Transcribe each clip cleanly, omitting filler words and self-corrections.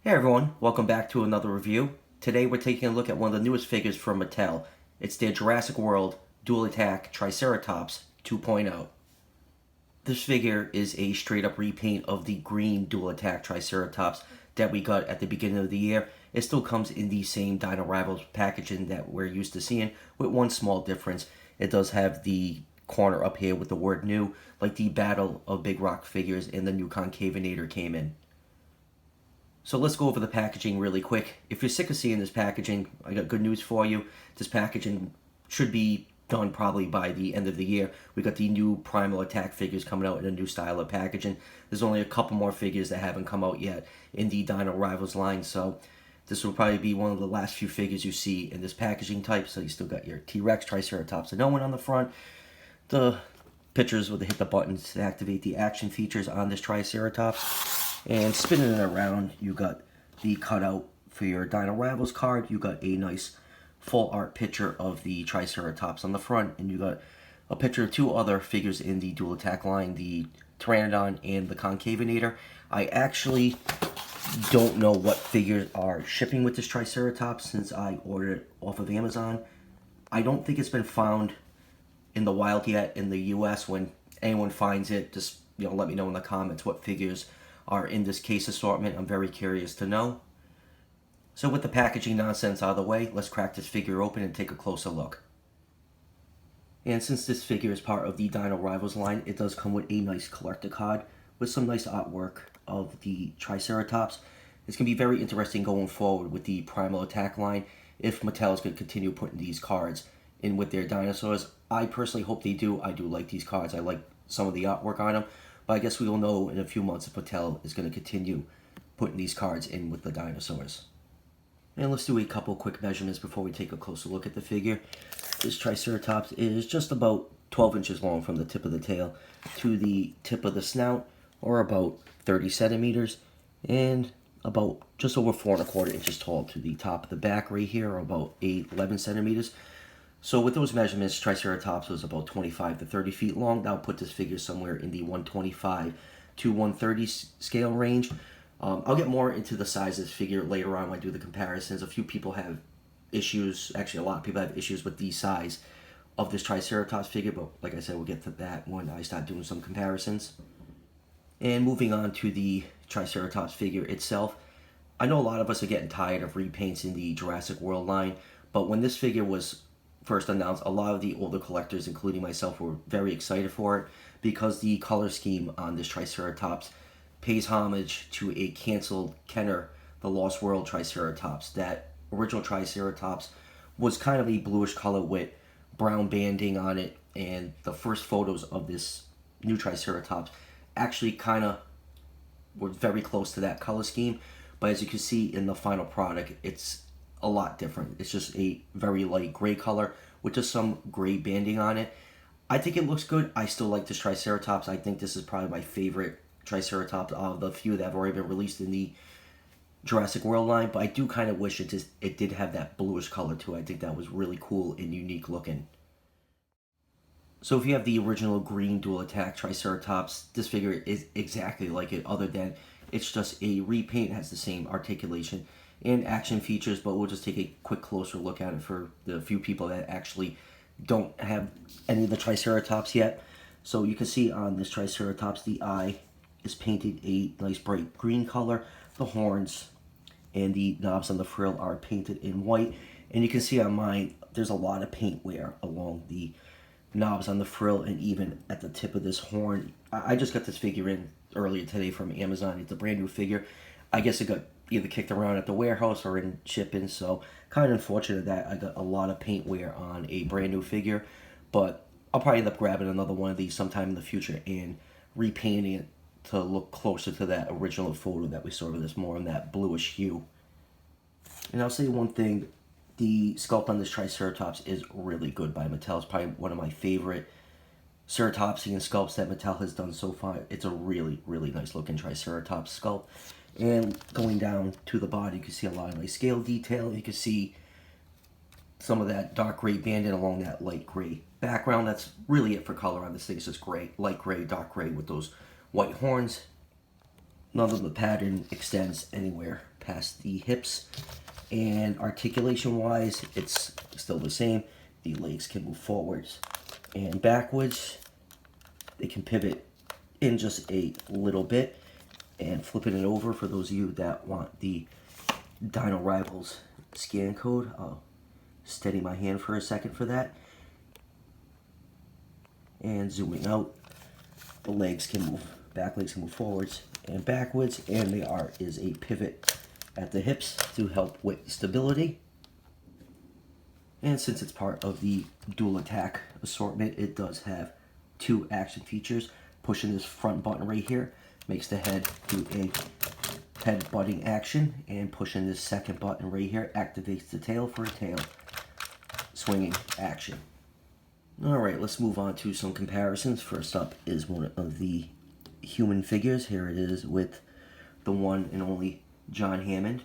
Hey everyone, welcome back to another review. Today we're taking a look at one of the newest figures from Mattel. It's their Jurassic World Dual Attack Triceratops 2.0. This figure is a straight up repaint of the green Dual Attack Triceratops that we got at the beginning of the year. It still comes in the same Dino Rivals packaging that we're used to seeing, with one small difference. It does have the corner up here with the word new, like the Battle of Big Rock figures and the new Concavinator came in. So let's go over the packaging really quick. If you're sick of seeing this packaging, I got good news for you. This packaging should be done probably by the end of the year. We got the new Primal Attack figures coming out in a new style of packaging. There's only a couple more figures that haven't come out yet in the Dino Rivals line, so this will probably be one of the last few figures you see in this packaging type. So you still got your T-Rex, Triceratops, and Owen on the front. The pictures where they hit the buttons to activate the action features on this Triceratops. And spinning it around, you got the cutout for your Dino Rivals card. You got a nice full art picture of the Triceratops on the front. And you got a picture of two other figures in the Dual Attack line, the Pteranodon and the Concavinator. I actually don't know what figures are shipping with this Triceratops since I ordered it off of Amazon. I don't think it's been found in the wild yet in the US. When anyone finds it, just let me know in the comments what figures are in this case assortment. I'm very curious to know. So with the packaging nonsense out of the way, let's crack this figure open and take a closer look. And since this figure is part of the Dino Rivals line, it does come with a nice collector card with some nice artwork of the Triceratops. It's going to be very interesting going forward with the Primal Attack line if Mattel is going to continue putting these cards in with their dinosaurs. I personally hope they do. I do like these cards. I like some of the artwork on them. But I guess we will know in a few months if Mattel is going to continue putting these cards in with the dinosaurs. And let's do a couple quick measurements before we take a closer look at the figure. This Triceratops is just about 12 inches long from the tip of the tail to the tip of the snout, or about 30 centimeters, and about just over 4¼ inches tall to the top of the back right here, or about 11 centimeters. So with those measurements, Triceratops was about 25 to 30 feet long. That'll put this figure somewhere in the 125 to 130 scale range. I'll get more into the size of this figure later on when I do the comparisons. A few people have issues, actually a lot of people have issues with the size of this Triceratops figure, but like I said, we'll get to that when I start doing some comparisons. And moving on to the Triceratops figure itself, I know a lot of us are getting tired of repaints in the Jurassic World line, but when this figure was first announced, a lot of the older collectors, including myself, were very excited for it because the color scheme on this Triceratops pays homage to a canceled Kenner The Lost World Triceratops. That original Triceratops was kind of a bluish color with brown banding on it, and the first photos of this new Triceratops actually kind of were very close to that color scheme, but as you can see in the final product, it's a lot different. It's just a very light gray color with just some gray banding on it. I think it looks good. I still like this Triceratops. I think this is probably my favorite Triceratops out of the few that have already been released in the Jurassic World line, but I do kind of wish it did have that bluish color too. I think that was really cool and unique looking. So if you have the original green Dual Attack Triceratops, this figure is exactly like it, other than it's just a repaint. It has the same articulation and action features, but we'll just take a quick closer look at it for the few people that actually don't have any of the Triceratops yet. So you can see on this Triceratops, the eye is painted a nice bright green color. The horns and the knobs on the frill are painted in white. And you can see on mine, there's a lot of paint wear along the knobs on the frill and even at the tip of this horn. I just got this figure in earlier today from Amazon. It's a brand new figure. I guess it got either kicked around at the warehouse or in shipping, so kind of unfortunate that I got a lot of paint wear on a brand new figure, but I'll probably end up grabbing another one of these sometime in the future and repainting it to look closer to that original photo that we saw of this, more in that bluish hue. And I'll say one thing, the sculpt on this Triceratops is really good by Mattel. It's probably one of my favorite ceratopsian sculpts that Mattel has done so far. It's a really, really nice looking Triceratops sculpt. And going down to the body, you can see a lot of nice scale detail. You can see some of that dark gray banding along that light gray background. That's really it for color on this thing. It's just gray, light gray, dark gray with those white horns. None of the pattern extends anywhere past the hips. And articulation wise, it's still the same. The legs can move forwards and backwards. They can pivot in just a little bit. And flipping it over, for those of you that want the Dino Rivals scan code, I'll steady my hand for a second for that. And zooming out, the legs can move, back legs can move forwards and backwards, and there is a pivot at the hips to help with stability. And since it's part of the Duel Attack assortment, it does have 2 action features. Pushing this front button right here makes the head do a head butting action, and pushing this second button right here activates the tail for a tail swinging action. Alright, let's move on to some comparisons. First up is one of the human figures. Here it is with the one and only John Hammond.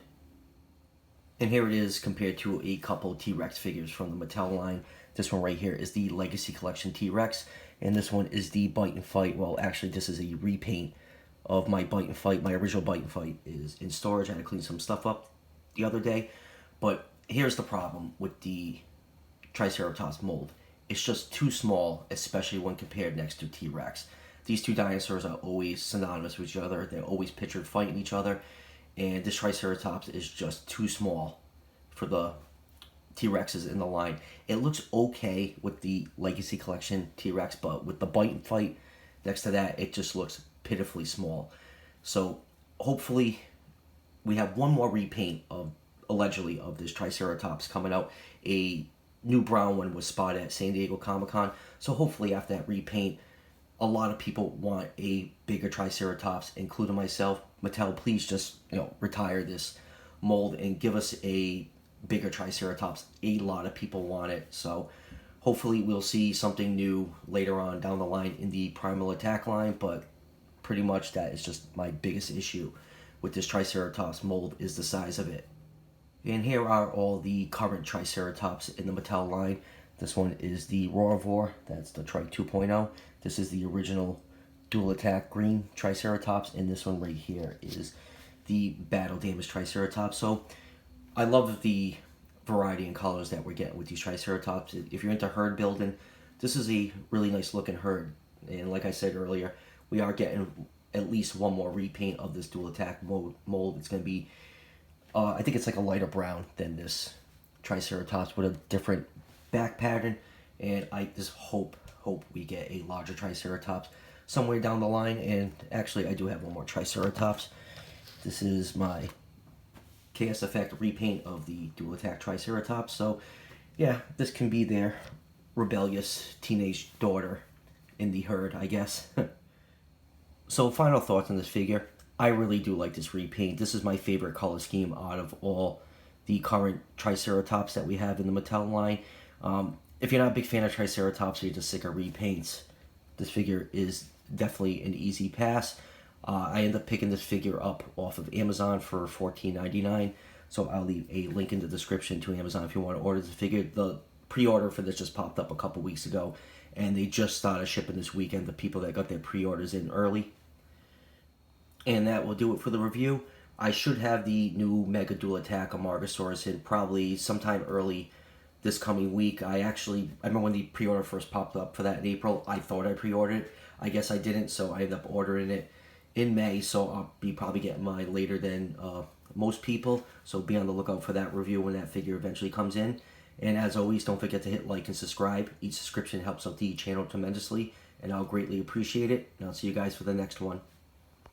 And here it is compared to a couple T-Rex figures from the Mattel line. This one right here is the Legacy Collection T-Rex, and this one is the Bite and Fight. Well, actually, this is a repaint of my Bite and Fight. My original Bite and Fight is in storage. I had to clean some stuff up the other day. But here's the problem with the Triceratops mold. It's just too small, especially when compared next to T-Rex. These two dinosaurs are always synonymous with each other. They're always pictured fighting each other. And this Triceratops is just too small for the T-Rexes in the line. It looks okay with the Legacy Collection T-Rex, but with the Bite and Fight next to that, it just looks pitifully small. So hopefully we have one more repaint of, allegedly, of this Triceratops coming out. A new brown one was spotted at San Diego Comic-Con. So hopefully after that repaint, a lot of people want a bigger Triceratops, including myself. Mattel, please just, retire this mold and give us a bigger Triceratops. A lot of people want it. So hopefully we'll see something new later on down the line in the Primal Attack line, but pretty much that is just my biggest issue with this Triceratops mold, is the size of it. And here are all the current Triceratops in the Mattel line. This one is the Roarvor, that's the Trike 2.0. This is the original Duel Attack green Triceratops, and this one right here is the Battle Damaged Triceratops. So I love the variety in colors that we're getting with these Triceratops. If you're into herd building, this is a really nice looking herd. And like I said earlier, we are getting at least one more repaint of this Duel Attack mold. It's going to be, I think it's like a lighter brown than this Triceratops with a different back pattern. And I just hope we get a larger Triceratops somewhere down the line. And actually, I do have one more Triceratops. This is my Chaos Effect repaint of the Duel Attack Triceratops. So yeah, this can be their rebellious teenage daughter in the herd, I guess. So final thoughts on this figure. I really do like this repaint. This is my favorite color scheme out of all the current Triceratops that we have in the Mattel line. If you're not a big fan of Triceratops or you're just sick of repaints, this figure is definitely an easy pass. I ended up picking this figure up off of Amazon for $14.99. So I'll leave a link in the description to Amazon if you want to order this figure. The pre-order for this just popped up a couple weeks ago, and they just started shipping this weekend, the people that got their pre-orders in early. And that will do it for the review. I should have the new Mega Duel Attack Amargasaurus in probably sometime early this coming week. I remember when the pre-order first popped up for that in April, I thought I pre-ordered it. I guess I didn't, so I ended up ordering it in May, so I'll be probably getting mine later than most people. So be on the lookout for that review when that figure eventually comes in. And as always, don't forget to hit like and subscribe. Each subscription helps out the channel tremendously, and I'll greatly appreciate it. And I'll see you guys for the next one.